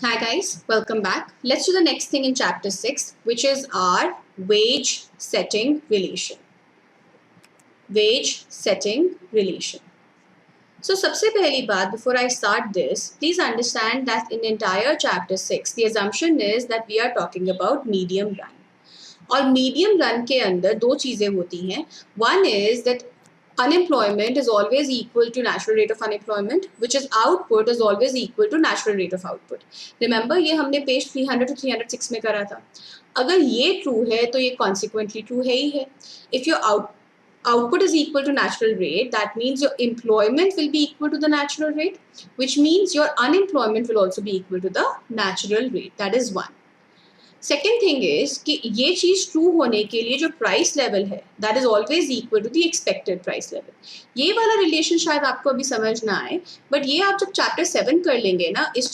Hi guys, welcome back. Let's do the next thing in chapter 6, which is our wage setting relation. Wage setting relation. So सबसे पहली बात, before I start this, please understand that in entire chapter 6, the assumption is that we are talking about medium run. और medium run के अंदर दो चीज़ें होती हैं. One is that unemployment is always equal to natural rate of unemployment, which is output is always equal to natural rate of output. Remember, ये हमने page 300 to 306 में करा था. अगर ये ट्रू है तो ये consequently ट्रू है ही है. If your output is equal to natural rate, that means your employment will be equal to the natural rate, which means your unemployment will also be equal to the natural rate. That is one. Second thing is कि ये चीज true होने के लिए जो price level है that is always equal to the expected price level. ये वाला रिलेशन शायद आपको अभी समझ ना आए, बट ये आप जब चैप्टर 7 कर लेंगे ना इस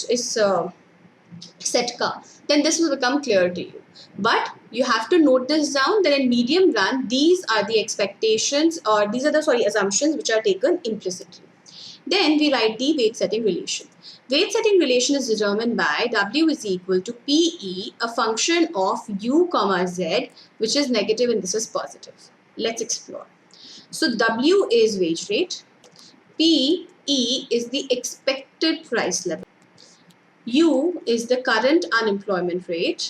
सेट का, then this will become clear to you. But you have to note this down that in medium run, these are the expectations, or these are the assumptions which are taken implicitly. Then we write the weight setting relation. Weight setting relation is determined by W is equal to PE, a function of U comma Z, which is negative and this is positive. Let's explore. So W is wage rate, PE is the expected price level, U is the current unemployment rate,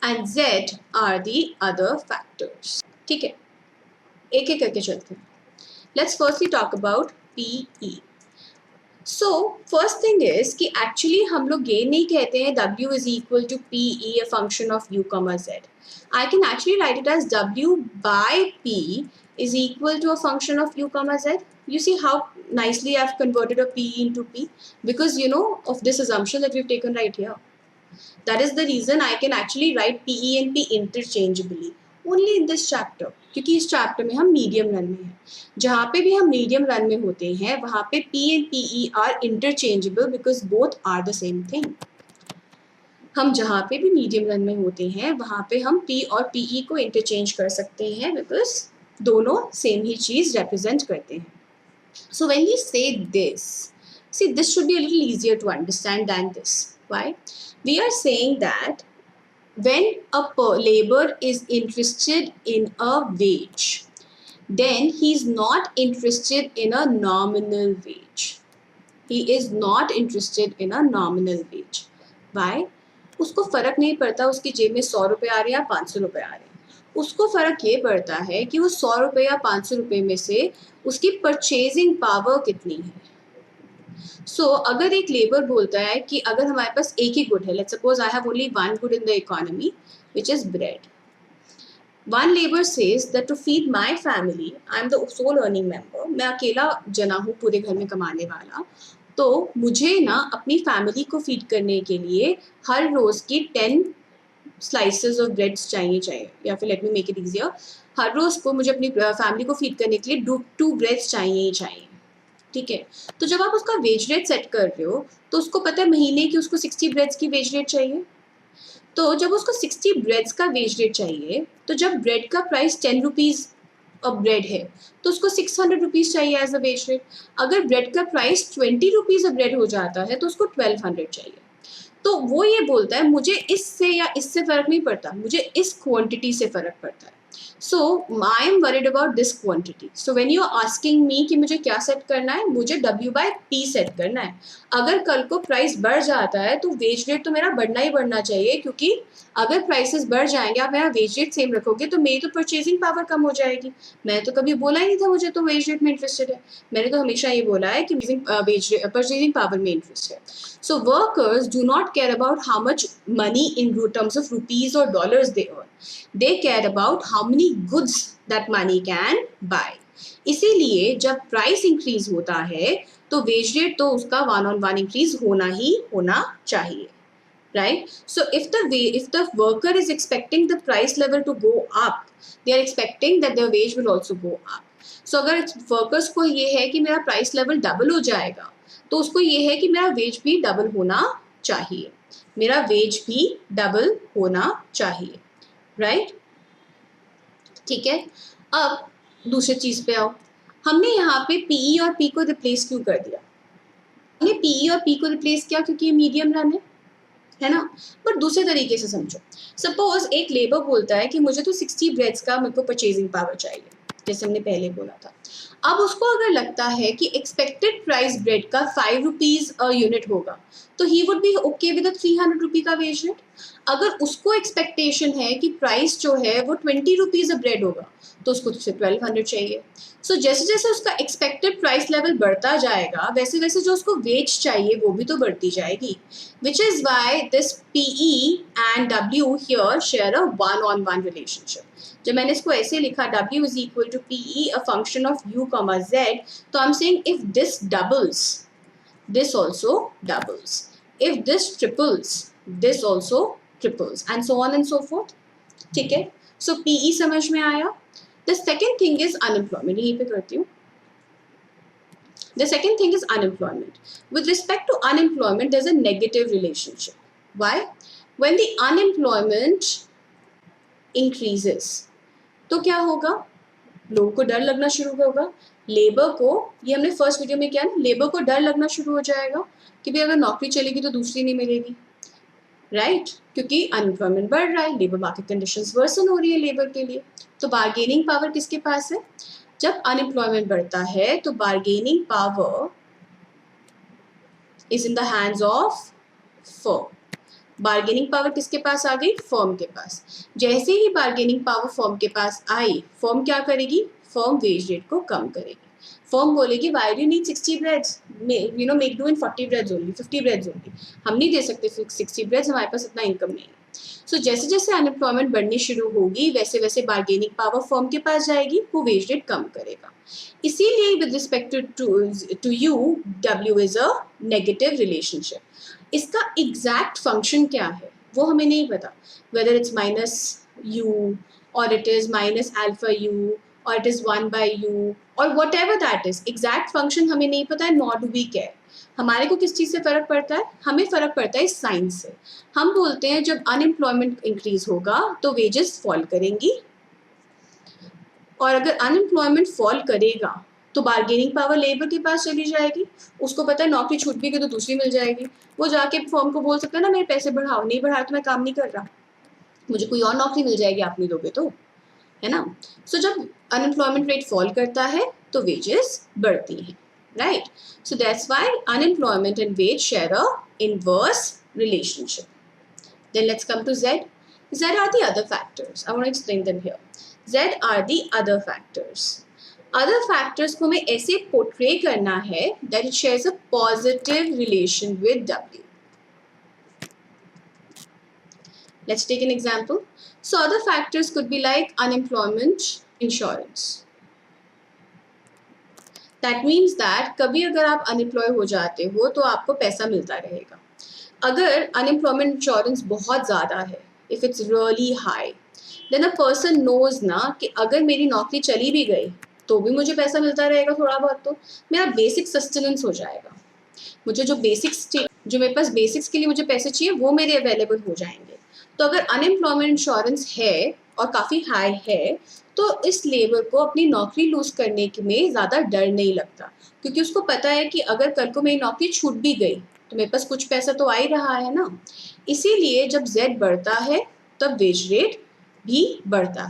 and Z are the other factors. ठीक है, एक एक करके चलते हैं. Let's firstly talk about PE. So first thing is कि actually हम लोग ये नहीं कहते हैं W is equal to PE a function of U comma Z. I can actually write it as W by P is equal to a function of U comma Z. You see how nicely I've converted a P into P because you know of this assumption that we've taken right here. That is the reason I can actually write PE and P interchangeably only in this chapter, क्योंकि इस chapter में हम medium run में हैं. जहाँ पे भी हम मीडियम रन में होते हैं वहाँ पे P and PE are interchangeable because both are the same thing. हम जहाँ पे भी मीडियम रन में होते हैं वहाँ पे हम P और PE को इंटरचेंज कर सकते हैं बिकॉज दोनों सेम ही चीज़ रिप्रेजेंट करते हैं. So when we say this, see this should be a little easier to understand than this. Why? We are saying that when a laborer is interested in a wage, then he is not interested in a nominal wage. He is not interested in a nominal wage. Why? उसको फर्क नहीं पड़ता उसकी जेब में 100 रुपये आ रहे हैं या 500 रुपये आ रहे हैं. उसको फ़र्क ये पड़ता है कि वो 100 रुपये या 500 रुपये में से उसकी परचेजिंग पावर कितनी है. सो अगर एक लेबर बोलता है कि अगर हमारे पास एक ही गुड है, let's suppose I have only one good in the economy which is bread. One labour says that to feed my family I am the sole earning member, मैं अकेला जना हूँ पूरे घर में कमाने वाला, तो मुझे ना अपनी फैमिली को फीड करने के लिए हर रोज़ की 10 स्लाइसेस ऑफ ब्रेड्स चाहिए, या फिर let me make it easier, हर रोज़ को मुझे अपनी फैमिली को फीड करने के लिए 2 ब्रेड्स चाहिए. ठीक है, तो जब आप उसका वेज रेट सेट कर रहे हो तो उसको पता है महीने की उसको 60 ब्रेड्स की वेज रेट चाहिए. तो जब उसको 60 ब्रेड्स का वेज रेट चाहिए तो जब ब्रेड का प्राइस 10 रुपीज़ अब ब्रेड है तो उसको 600 रुपीज़ चाहिए एज अ वेज रेट. अगर ब्रेड का प्राइस 20 रुपीज़ अ ब्रेड हो जाता है तो उसको 1200 चाहिए. तो वो ये बोलता है मुझे इससे या इससे फ़र्क नहीं पड़ता, मुझे इस क्वांटिटी से फ़र्क पड़ता है. So I am worried about this quantity. So when you are asking me कि मुझे क्या सेट करना है, मुझे W by P सेट करना है. अगर कल को प्राइस बढ़ जाता है तो वेज रेट तो मेरा बढ़ना ही बढ़ना चाहिए, क्योंकि अगर प्राइसेस बढ़ जाएंगे, आप मेरा वेज रेट सेम रखोगे तो मेरी तो परचेजिंग पावर कम हो जाएगी. मैंने तो कभी बोला ही नहीं था मुझे तो वेज रेट में इंटरेस्टेड है. मैंने तो हमेशा ये बोला है कि परचेजिंग पावर में इंटरेस्ट है. So workers do not care about how much money in terms of rupees or dollars they earn. They care about how many goods that money can buy. इसीलिए जब प्राइस इंक्रीज होता है तो wage rate तो उसका 1-on-1 increase होना ही होना चाहिए. Right? So if the worker is expecting the price level to go up, they are expecting that their wage will also go up. So अगर workers को ये है कि मेरा price level double हो जाएगा तो उसको ये है कि मेरा वेज भी डबल होना चाहिए, मेरा वेज भी डबल होना चाहिए. राइट? ठीक है, अब दूसरी चीज़ पे आओ. हमने यहाँ पे PE और P को रिप्लेस क्यों कर दिया? हमने PE और P को रिप्लेस किया क्योंकि ये मीडियम रन है. है ना। बट दूसरे तरीके से समझो, सपोज एक लेबर बोलता है कि मुझे तो 60 ब्रेड्स का मेरे को परचेजिंग पावर चाहिए, जैसे हमने पहले बोला था। अब उसको अगर लगता है कि एक्सपेक्टेड प्राइस ब्रेड का 5 रुपीज यूनिट होगा, तो he would be okay with 300 रुपी का वेज रेट। अगर उसको एक्सपेक्टेशन है कि प्राइस जो है वो 20 रुपीज अ ब्रेड होगा, तो उसको तो 1200 चाहिए। सो जैसे जैसे उसका एक्सपेक्टेड प्राइस लेवल बढ़ता जाएगा, वैसे वैसे जो उसको वेज चाहिए वो भी तो बढ़ती जाएगी, which is why this PE and W here share a one-on-one relationship. जब मैंने इसको ऐसे लिखा W is equal to PE a function of U comma Z, तो I'm saying if this doubles, this also doubles. If this triples, this also triples, and so on and so forth. ठीक है, so PE समझ में आया. The second thing is unemployment. यहीं पे करती हूँ. The second thing is unemployment. With respect to unemployment, there's a negative relationship. Why? When the unemployment increases, तो क्या होगा? लोगों को डर लगना शुरू होगा. लेबर को, ये हमने फर्स्ट वीडियो में किया ना, लेबर को डर लगना शुरू हो जाएगा कि भाई अगर नौकरी चलेगी तो दूसरी नहीं मिलेगी, राइट? क्योंकि अनएम्प्लॉयमेंट बढ़ रहा है, लेबर मार्केट कंडीशंस वर्सन हो रही है लेबर के लिए. तो बार्गेनिंग पावर किसके पास है? जब अनएम्प्लॉयमेंट बढ़ता है तो bargaining power is in the hands of firm. Bargaining power किसके पास आ गई? फर्म के पास. जैसे ही बार्गेनिंग पावर फर्म के पास आई, फर्म क्या करेगी? फर्म वेज रेट को कम करेगी. फर्म बोलेगी why do you need 60 breads, you know make do in 40 breads only, 50 breads only. हम नहीं दे सकते 60 ब्रेड्स, हमारे पास इतना इनकम नहीं है. सो जैसे जैसे अनएम्प्लॉयमेंट बढ़नी शुरू होगी, वैसे वैसे बार्गेनिंग पावर फर्म के पास जाएगी, वो वेज रेट कम करेगा. इसीलिए with respect to U, W is a negative relationship. इसका एग्जैक्ट फंक्शन क्या है वो हमें नहीं पता, वेदर इट्स माइनस यू और it is minus alpha U और इट इज 1/u और whatever that is. Exact function हमें नहीं पता है, नॉट डू वी केयर. हमारे को किस चीज़ से फ़र्क पड़ता है? हमें फ़र्क पड़ता है साइन से. हम बोलते हैं जब अनएम्प्लॉयमेंट इंक्रीज होगा तो वेजेस फॉल करेंगी, और अगर अनएम्प्लॉयमेंट फॉल करेगा तो बार्गेनिंग पावर लेबर के पास चली जाएगी. उसको पता है नौकरी छूट भी गई तो दूसरी मिल जाएगी. वो जाके फर्म को बोल सकता है ना मेरे पैसे बढ़ाओ, नहीं बढ़ाओ तो मैं काम नहीं कर रहा, मुझे कोई और नौकरी मिल जाएगी, आप नहीं दोगे तो, है ना. सो जब अनएम्प्लॉयमेंट रेट फॉल करता है तो वेजेस बढ़ती हैं, right. So that's why unemployment and wage share a inverse relationship. Then let's come to Z. Z are the other factors. I want to explain them here. Z are the other factors. Other factors को हमें ऐसे portray करना है that it shares a positive relation with W. Let's take an example. So other factors could be like unemployment insurance. That means that कभी अगर आप unemployed हो जाते हो तो आपको पैसा मिलता रहेगा. अगर अनएम्प्लॉयमेंट इंश्योरेंस बहुत ज़्यादा है, if it's really high, then a person knows ना कि अगर मेरी नौकरी चली भी गई तो भी मुझे पैसा मिलता रहेगा थोड़ा बहुत, तो मेरा बेसिक सस्टेनेंस हो जाएगा. मुझे जो मेरे पास बेसिक्स के लिए मुझे पैसे चाहिए वो मेरे अवेलेबल हो जाएंगे. तो अगर अनएम्प्लॉयमेंट इंश्योरेंस है और काफ़ी हाई है तो इस लेबर को अपनी नौकरी लूज करने में ज़्यादा डर नहीं लगता, क्योंकि उसको पता है कि अगर कल को मेरी नौकरी छूट भी गई तो मेरे पास कुछ पैसा तो आ ही रहा है ना. इसीलिए जब Z बढ़ता है तब वेज रेट भी बढ़ता है.